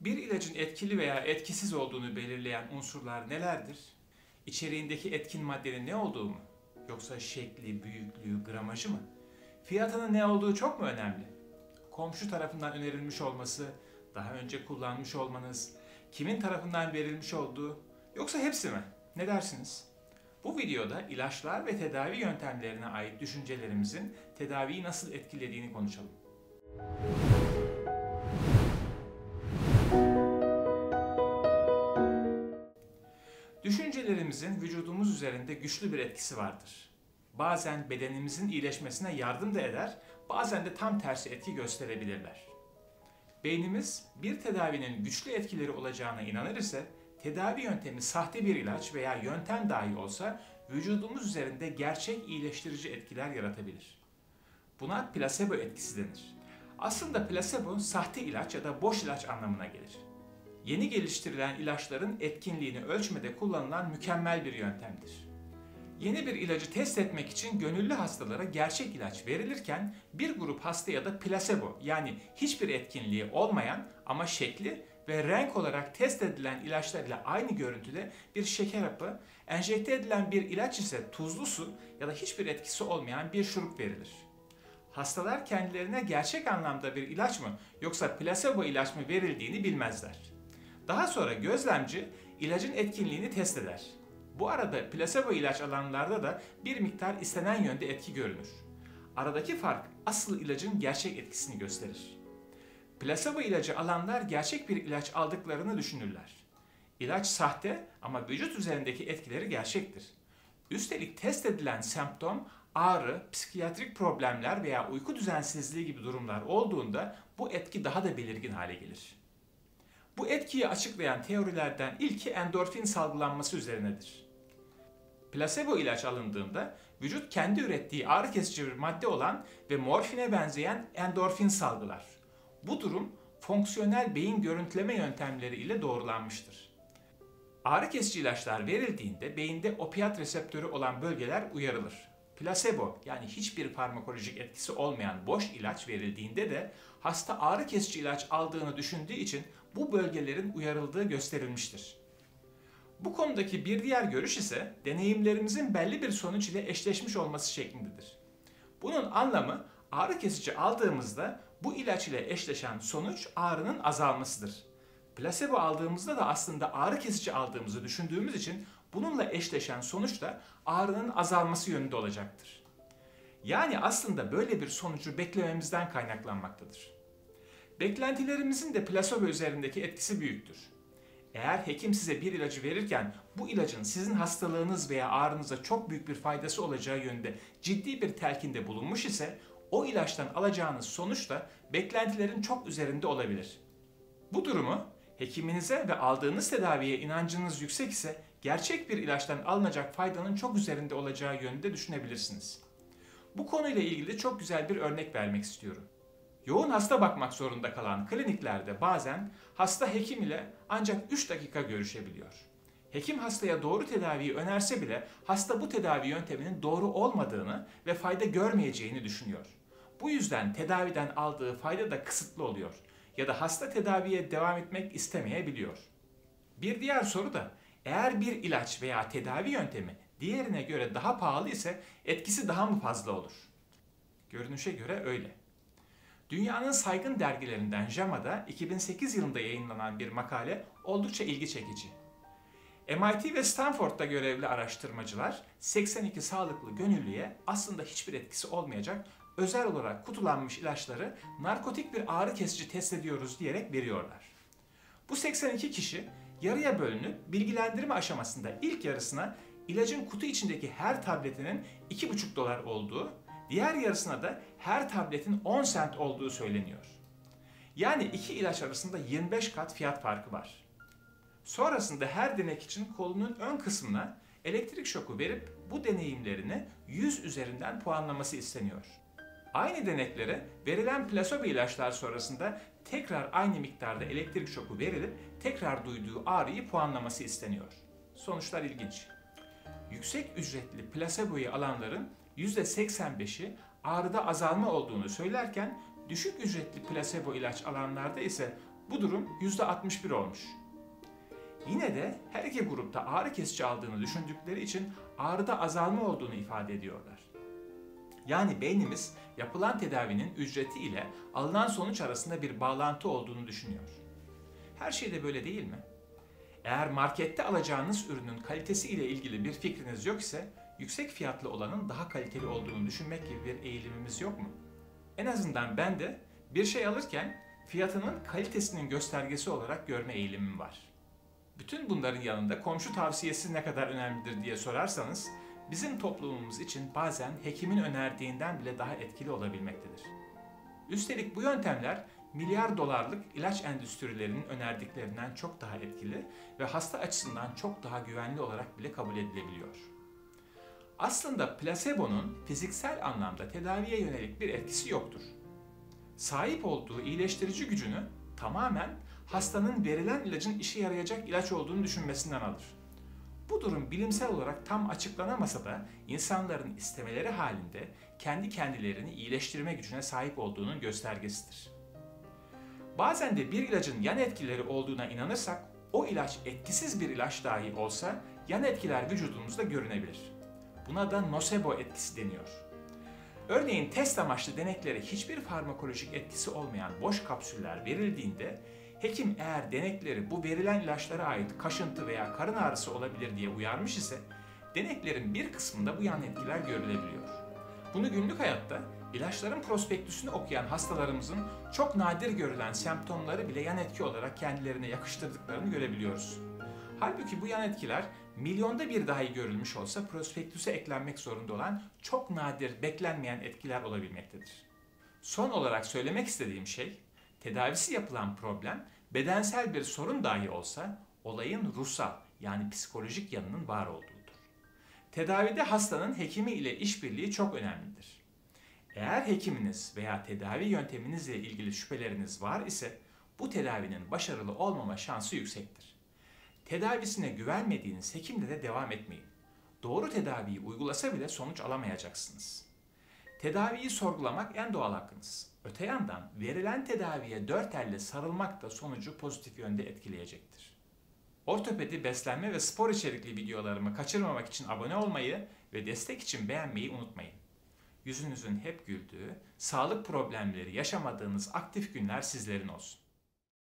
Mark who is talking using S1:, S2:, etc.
S1: Bir ilacın etkili veya etkisiz olduğunu belirleyen unsurlar nelerdir? İçeriğindeki etkin maddenin ne olduğu mu? Yoksa şekli, büyüklüğü, gramajı mı? Fiyatının ne olduğu çok mu önemli? Komşu tarafından önerilmiş olması, daha önce kullanmış olmanız, kimin tarafından verilmiş olduğu, yoksa hepsi mi? Ne dersiniz? Bu videoda ilaçlar ve tedavi yöntemlerine ait düşüncelerimizin tedaviyi nasıl etkilediğini konuşalım. Düşüncelerimizin vücudumuz üzerinde güçlü bir etkisi vardır. Bazen bedenimizin iyileşmesine yardım da eder, bazen de tam tersi etki gösterebilirler. Beynimiz bir tedavinin güçlü etkileri olacağına inanır ise, tedavi yöntemi sahte bir ilaç veya yöntem dahi olsa vücudumuz üzerinde gerçek iyileştirici etkiler yaratabilir. Buna plasebo etkisi denir. Aslında plasebo sahte ilaç ya da boş ilaç anlamına gelir. Yeni geliştirilen ilaçların etkinliğini ölçmede kullanılan mükemmel bir yöntemdir. Yeni bir ilacı test etmek için gönüllü hastalara gerçek ilaç verilirken bir grup hastaya da plasebo yani hiçbir etkinliği olmayan ama şekli ve renk olarak test edilen ilaçlar ile aynı görüntüde bir şeker hapı, enjekte edilen bir ilaç ise tuzlu su ya da hiçbir etkisi olmayan bir şurup verilir. Hastalar kendilerine gerçek anlamda bir ilaç mı yoksa plasebo ilaç mı verildiğini bilmezler. Daha sonra gözlemci ilacın etkinliğini test eder. Bu arada plasebo ilaç alanlarda da bir miktar istenen yönde etki görünür. Aradaki fark asıl ilacın gerçek etkisini gösterir. Plasebo ilacı alanlar gerçek bir ilaç aldıklarını düşünürler. İlaç sahte ama vücut üzerindeki etkileri gerçektir. Üstelik test edilen semptom ağrı, psikiyatrik problemler veya uyku düzensizliği gibi durumlar olduğunda bu etki daha da belirgin hale gelir. Bu etkiyi açıklayan teorilerden ilki endorfin salgılanması üzerinedir. Plasebo ilaç alındığında vücut kendi ürettiği ağrı kesici bir madde olan ve morfine benzeyen endorfin salgılar. Bu durum fonksiyonel beyin görüntüleme yöntemleri ile doğrulanmıştır. Ağrı kesici ilaçlar verildiğinde beyinde opiyat reseptörü olan bölgeler uyarılır. Plasebo yani hiçbir farmakolojik etkisi olmayan boş ilaç verildiğinde de hasta ağrı kesici ilaç aldığını düşündüğü için bu bölgelerin uyarıldığı gösterilmiştir. Bu konudaki bir diğer görüş ise deneyimlerimizin belli bir sonuç ile eşleşmiş olması şeklindedir. Bunun anlamı ağrı kesici aldığımızda bu ilaç ile eşleşen sonuç ağrının azalmasıdır. Plasebo aldığımızda da aslında ağrı kesici aldığımızı düşündüğümüz için bununla eşleşen sonuç da ağrının azalması yönünde olacaktır. Yani aslında böyle bir sonucu beklememizden kaynaklanmaktadır. Beklentilerimizin de plasebo üzerindeki etkisi büyüktür. Eğer hekim size bir ilacı verirken bu ilacın sizin hastalığınız veya ağrınıza çok büyük bir faydası olacağı yönde ciddi bir telkinde bulunmuş ise o ilaçtan alacağınız sonuç da beklentilerin çok üzerinde olabilir. Bu durumu hekiminize ve aldığınız tedaviye inancınız yüksek ise gerçek bir ilaçtan alınacak faydanın çok üzerinde olacağı yönde düşünebilirsiniz. Bu konuyla ilgili çok güzel bir örnek vermek istiyorum. Yoğun hasta bakmak zorunda kalan kliniklerde bazen hasta hekim ile ancak 3 dakika görüşebiliyor. Hekim hastaya doğru tedaviyi önerse bile hasta bu tedavi yönteminin doğru olmadığını ve fayda görmeyeceğini düşünüyor. Bu yüzden tedaviden aldığı fayda da kısıtlı oluyor ya da hasta tedaviye devam etmek istemeyebiliyor. Bir diğer soru da eğer bir ilaç veya tedavi yöntemi diğerine göre daha pahalı ise etkisi daha mı fazla olur? Görünüşe göre öyle. Dünyanın saygın dergilerinden JAMA'da 2008 yılında yayınlanan bir makale oldukça ilgi çekici. MIT ve Stanford'da görevli araştırmacılar 82 sağlıklı gönüllüye aslında hiçbir etkisi olmayacak özel olarak kutulanmış ilaçları narkotik bir ağrı kesici test ediyoruz diyerek veriyorlar. Bu 82 kişi yarıya bölünüp bilgilendirme aşamasında ilk yarısına ilacın kutu içindeki her tabletinin $2,5 olduğu, diğer yarısına da her tabletin 10 sent olduğu söyleniyor. Yani iki ilaç arasında 25 kat fiyat farkı var. Sonrasında her denek için kolunun ön kısmına elektrik şoku verip bu deneyimlerini 100 üzerinden puanlaması isteniyor. Aynı deneklere verilen plasebo ilaçlar sonrasında tekrar aynı miktarda elektrik şoku verilip tekrar duyduğu ağrıyı puanlaması isteniyor. Sonuçlar ilginç. Yüksek ücretli plaseboyu alanların %85'i ağrıda azalma olduğunu söylerken düşük ücretli plasebo ilaç alanlarda ise Bu durum %61 olmuş. Yine de her iki grupta ağrı kesici aldığını düşündükleri için ağrıda azalma olduğunu ifade ediyorlar. Yani beynimiz yapılan tedavinin ücreti ile alınan sonuç arasında bir bağlantı olduğunu düşünüyor. Her şey de böyle değil mi? Eğer markette alacağınız ürünün kalitesi ile ilgili bir fikriniz yok ise, yüksek fiyatlı olanın daha kaliteli olduğunu düşünmek gibi bir eğilimimiz yok mu? En azından ben de bir şey alırken fiyatının kalitesinin göstergesi olarak görme eğilimim var. Bütün bunların yanında komşu tavsiyesi ne kadar önemlidir diye sorarsanız, bizim toplumumuz için bazen hekimin önerdiğinden bile daha etkili olabilmektedir. Üstelik bu yöntemler milyar dolarlık ilaç endüstrilerinin önerdiklerinden çok daha etkili ve hasta açısından çok daha güvenli olarak bile kabul edilebiliyor. Aslında plasebonun fiziksel anlamda tedaviye yönelik bir etkisi yoktur. Sahip olduğu iyileştirici gücünü tamamen hastanın verilen ilacın işe yarayacak ilaç olduğunu düşünmesinden alır. Bu durum bilimsel olarak tam açıklanamasa da insanların istemeleri halinde kendi kendilerini iyileştirme gücüne sahip olduğunun göstergesidir. Bazen de bir ilacın yan etkileri olduğuna inanırsak, o ilaç etkisiz bir ilaç dahi olsa yan etkiler vücudumuzda görünebilir. Buna da nosebo etkisi deniyor. Örneğin test amaçlı deneklere hiçbir farmakolojik etkisi olmayan boş kapsüller verildiğinde, hekim eğer denekleri bu verilen ilaçlara ait kaşıntı veya karın ağrısı olabilir diye uyarmış ise, deneklerin bir kısmında bu yan etkiler görülebiliyor. Bunu günlük hayatta ilaçların prospektüsünü okuyan hastalarımızın çok nadir görülen semptomları bile yan etki olarak kendilerine yakıştırdıklarını görebiliyoruz. Halbuki bu yan etkiler milyonda bir dahi görülmüş olsa prospektüse eklenmek zorunda olan çok nadir, beklenmeyen etkiler olabilmektedir. Son olarak söylemek istediğim şey, tedavisi yapılan problem bedensel bir sorun dahi olsa olayın ruhsal yani psikolojik yanının var olduğudur. Tedavide hastanın hekimi ile işbirliği çok önemlidir. Eğer hekiminiz veya tedavi yönteminizle ilgili şüpheleriniz var ise bu tedavinin başarılı olmama şansı yüksektir. Tedavisine güvenmediğiniz hekimle de devam etmeyin. Doğru tedaviyi uygulasa bile sonuç alamayacaksınız. Tedaviyi sorgulamak en doğal hakkınız. Öte yandan verilen tedaviye dört elle sarılmak da sonucu pozitif yönde etkileyecektir. Ortopedi, beslenme ve spor içerikli videolarımı kaçırmamak için abone olmayı ve destek için beğenmeyi unutmayın. Yüzünüzün hep güldüğü, sağlık problemleri yaşamadığınız aktif günler sizlerin olsun.